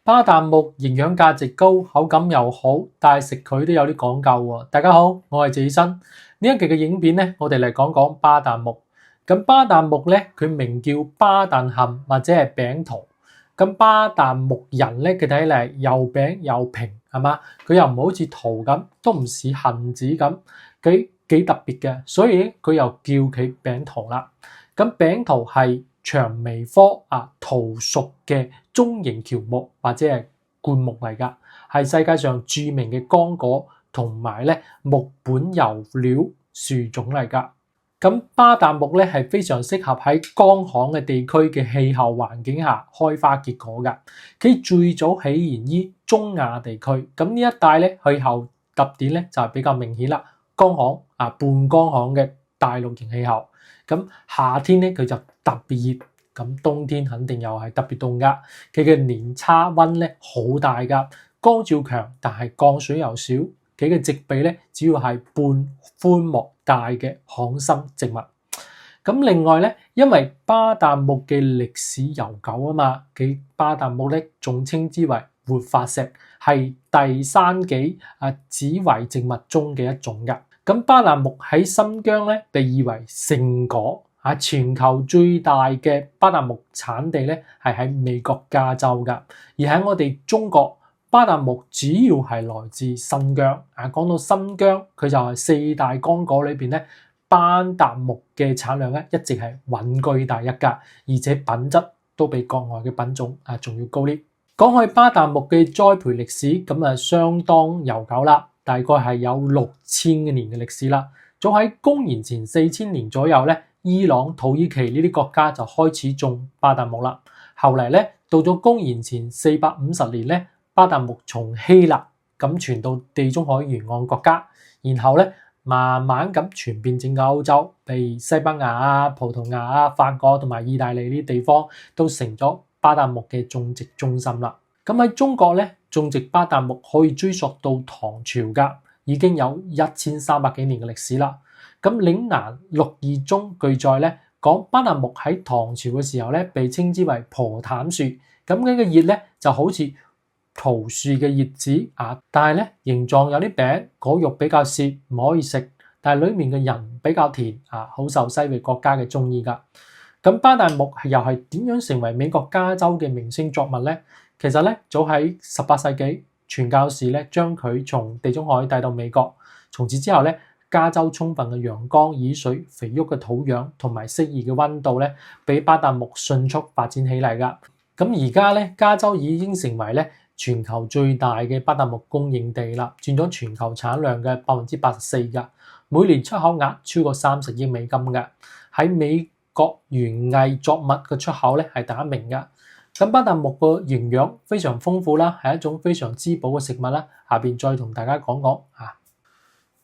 巴旦木營養價值高，口感又好，但係食佢都有啲講究喎。大家好，我係謝醫生。呢一期嘅影片咧，我哋嚟講講巴旦木。咁巴旦木咧，佢名叫巴旦杏或者係餅桃。咁巴旦木仁咧，佢睇嚟又餅又平，係嘛？佢又唔好似桃咁，都唔似杏子咁，幾特別嘅。所以佢又叫佢餅桃啦。咁餅桃係薔薇科桃屬嘅中型喬木或者係灌木嚟㗎，係世界上著名嘅乾果同埋咧木本油料樹種嚟㗎。咁巴旦木咧係非常適合喺乾旱嘅地區嘅氣候環境下開花結果㗎。佢最早起源於中亞地區，咁呢一帶咧氣候特點咧就係比較明顯啦，乾旱半乾旱嘅大陸型氣候。咁夏天咧佢就特別熱，咁冬天肯定又係特別凍噶。佢嘅年差溫咧好大噶，光照強，但係降水又少。佢嘅植被咧主要係半寬膜大嘅旱生植物。咁另外咧，因為巴旦木嘅歷史悠久啊嘛，佢巴旦木咧仲稱之為活化石，係第三紀子遺植物中嘅一種噶。咁巴旦木喺新疆咧被譽為聖果，全球最大嘅巴旦木產地咧係喺美國加州噶，而喺我哋中國，巴旦木主要係來自新疆。講到新疆，佢就係四大乾果裏邊咧，巴旦木嘅產量咧一直係穩居第一噶，而且品質都比國外嘅品種仲要高啲。講起巴旦木嘅栽培歷史，咁相當悠久啦。大概係有6000年嘅歷史啦。早喺公元前4000年左右咧，伊朗、土耳其呢啲國家就開始種巴旦木啦。後嚟咧，到咗公元前450年咧，巴旦木從希臘咁傳到地中海沿岸國家，然後咧慢慢咁傳遍整個歐洲，譬如西班牙葡萄牙法國同埋意大利呢啲地方都成咗巴旦木嘅種植中心啦。咁喺中國咧，種植巴旦木可以追溯到唐朝噶，已經有1300幾年嘅歷史啦。咁嶺南六義中記載咧，講巴旦木喺唐朝嘅時候咧，被稱之為蒲檀樹。咁嘅葉咧就好似桃樹嘅葉子但係咧形狀有啲餅，果肉比較澀，唔可以食。但係裡面嘅仁比較甜好受西域國家嘅中意噶。咁巴旦木又係點樣成為美國加州嘅明星作物咧？其實咧，早喺18世紀，傳教士咧將佢從地中海帶到美國。從此之後咧，加州充分嘅陽光、雨水、肥沃嘅土壤同埋適宜嘅溫度咧，俾巴旦木迅速發展起嚟噶。咁而家咧，加州已經成為咧全球最大嘅巴旦木供應地啦，佔咗全球產量嘅84%噶，每年出口額超過30億美金嘅。喺美國園藝作物嘅出口咧係第一名噶。咁巴旦木個營養非常豐富啦，係一種非常滋補嘅食物啦。下邊再同大家講講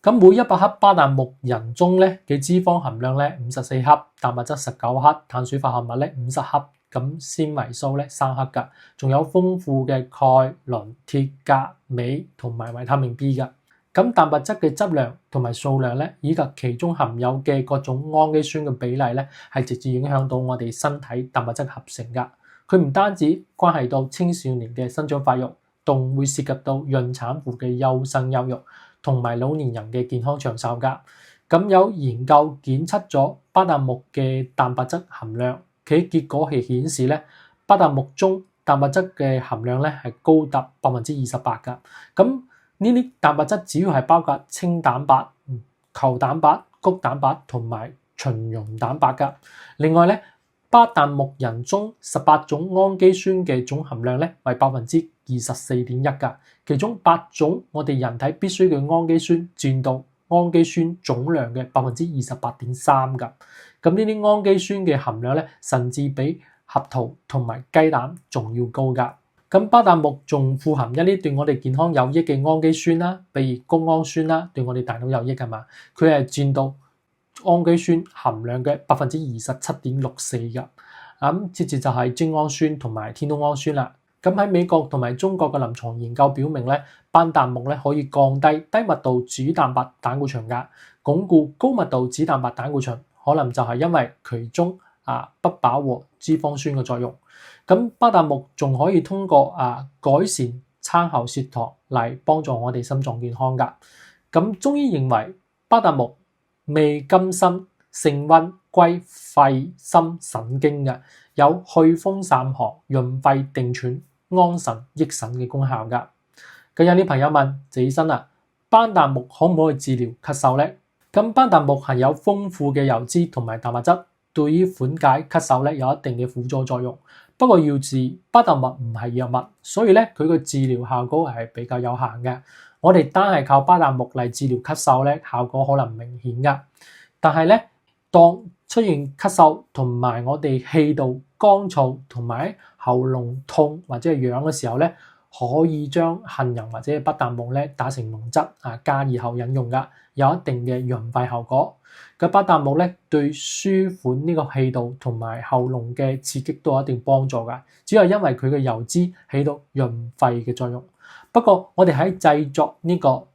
咁每100克巴旦木仁中咧嘅脂肪含量咧54克，蛋白質19克，碳水化合物咧50克，咁纖維素咧3克噶，仲有豐富嘅鈣、磷、鐵、鉀、鎂同埋維他命 B 噶。咁蛋白質嘅質量同埋數量咧，以及其中含有嘅各種氨基酸嘅比例咧，係直接影響到我哋身體蛋白質合成噶。佢唔單止關係到青少年嘅生長發育，仲會涉及到孕產婦嘅優生優育，同埋老年人嘅健康長壽噶。咁有研究檢測咗巴旦木嘅蛋白質含量，佢結果係顯示咧，巴旦木中蛋白質嘅含量咧係高達28%噶。咁呢啲蛋白質主要係包括清蛋白、球蛋白、谷蛋白同埋循溶蛋白噶。另外咧，巴旦木仁中18種氨基酸嘅總含量咧為24.1%噶，其中8種我哋人體必須嘅氨基酸佔到氨基酸總量嘅28.3%噶。咁呢啲氨基酸嘅含量咧，甚至比核桃同埋雞蛋仲要高噶。咁巴旦木仲富含一啲對我哋健康有益嘅氨基酸啦，譬如谷氨酸啦，對我哋大腦有益噶嘛。佢係佔到氨基酸含量嘅27.64%噶。咁接住就係精氨酸同埋天冬氨酸啦。咁喺美國同埋中國嘅臨床研究表明咧，巴旦木咧可以降低低密度主蛋白膽固醇噶，鞏固高密度脂蛋白膽固醇，可能就係因為其中不飽和脂肪酸嘅作用。咁巴旦木仲可以通過改善餐後血糖嚟幫助我哋心臟健康㗎。咁中醫認為巴旦木味甘辛，性溫，歸肺心腎經嘅，有去風散寒、潤肺定喘、安神益腎嘅功效㗎。咁有啲朋友問謝醫生啦，巴旦木可唔可以治療咳嗽呢？咁巴旦木含有豐富嘅油脂同埋蛋白質，對於緩解咳嗽咧有一定嘅輔助作用。不過要注意，巴旦木唔係藥物，所以咧佢嘅治療效果係比較有限嘅。我哋單係靠巴旦木嚟治療咳嗽咧，效果可能唔明顯㗎。但係咧，當出現咳嗽同埋我哋氣道乾燥同埋喉嚨痛或者係癢嘅時候咧，可以將杏仁或者係巴旦木咧打成濃汁加熱後飲用㗎，有一定嘅潤肺效果。咁巴旦木咧對舒緩呢個氣道同埋喉嚨嘅刺激都有一定幫助㗎，主要係因為佢嘅油脂起到潤肺嘅作用。不過我哋喺製作呢個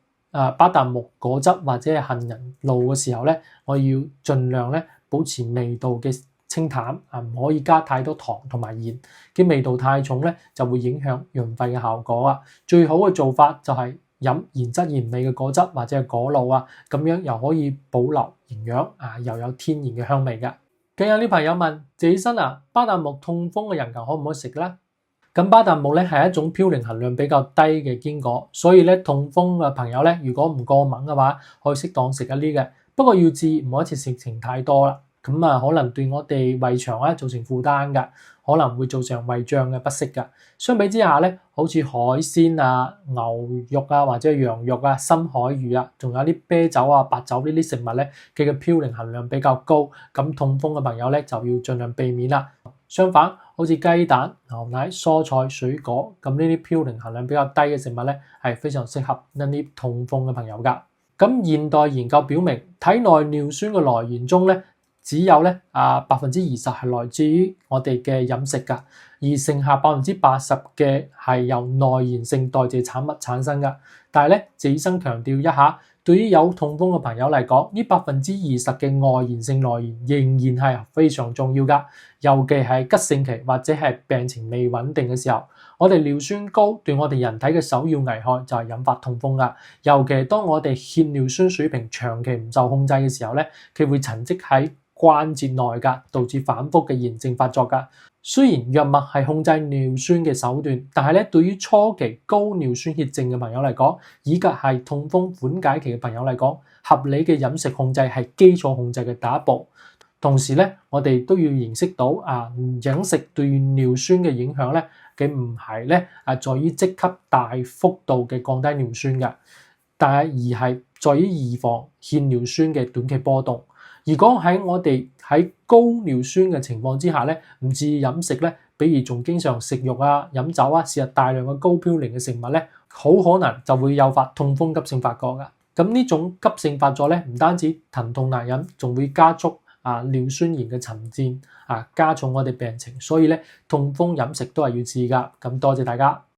巴旦木果汁或者係杏仁露嘅時候咧，我要盡量咧保持味道嘅清淡，唔可以加太多糖同埋鹽，嘅味道太重咧就會影響潤肺嘅效果啊。最好嘅做法就係飲原汁原味嘅果汁或者係果露咁樣又可以保留營養又有天然嘅香味嘅。咁有啲朋友問謝醫生巴旦木痛風嘅人可唔可以食咧？咁巴旦木咧係一種嘌呤含量比較低嘅堅果，所以咧痛風嘅朋友咧如果唔過敏嘅話，可以適當食一啲嘅。不過要注意唔好一次食成太多啦，咁可能對我哋胃腸造成負擔㗎，可能會造成胃脹嘅不適㗎。相比之下咧，好似海鮮牛肉或者羊肉深海魚仲有啲啤酒白酒呢啲食物咧，佢嘅嘌呤含量比較高，咁痛風嘅朋友咧就要盡量避免啦。相反，好似雞蛋、牛奶、蔬菜、水果咁呢啲嘌呤含量比較低嘅食物咧，係非常適合呢啲痛風嘅朋友㗎。咁現代研究表明，體內尿酸嘅來源中咧，只有咧20%係來自於我哋嘅飲食㗎，而剩下80%嘅係由內源性代謝產物產生㗎。但係咧，謝醫生強調一下，對於有痛風嘅朋友嚟講，呢20%嘅外源性來源仍然係非常重要㗎。尤其係急性期或者係病情未穩定嘅時候，我哋尿酸高對我哋人體嘅首要危害就係引發痛風㗎。尤其係當我哋血尿酸水平長期唔受控制嘅時候咧，佢會沉積喺關節內㗎，導致反覆嘅炎症發作㗎。雖然藥物係控制尿酸嘅手段，但係咧對於初期高尿酸血症嘅朋友嚟講，以及係痛風緩解期嘅朋友嚟講，合理嘅飲食控制係基礎控制嘅第一步。同時咧，我哋都要認識到飲食對尿酸嘅影響咧，佢唔係咧在於即刻大幅度嘅降低尿酸嘅，但係而係在於預防血尿酸嘅短期波動。如果喺我哋喺高尿酸嘅情況之下咧，唔注意飲食咧，比如仲經常食肉飲酒攝入大量嘅高嘌呤嘅食物咧，好可能就會誘發痛風急性發作㗎。咁呢種急性發作咧，唔單止疼痛難忍，仲會加速尿酸鹽嘅沉澱加重我哋病情，所以咧痛風飲食都係要注意㗎。咁多謝大家。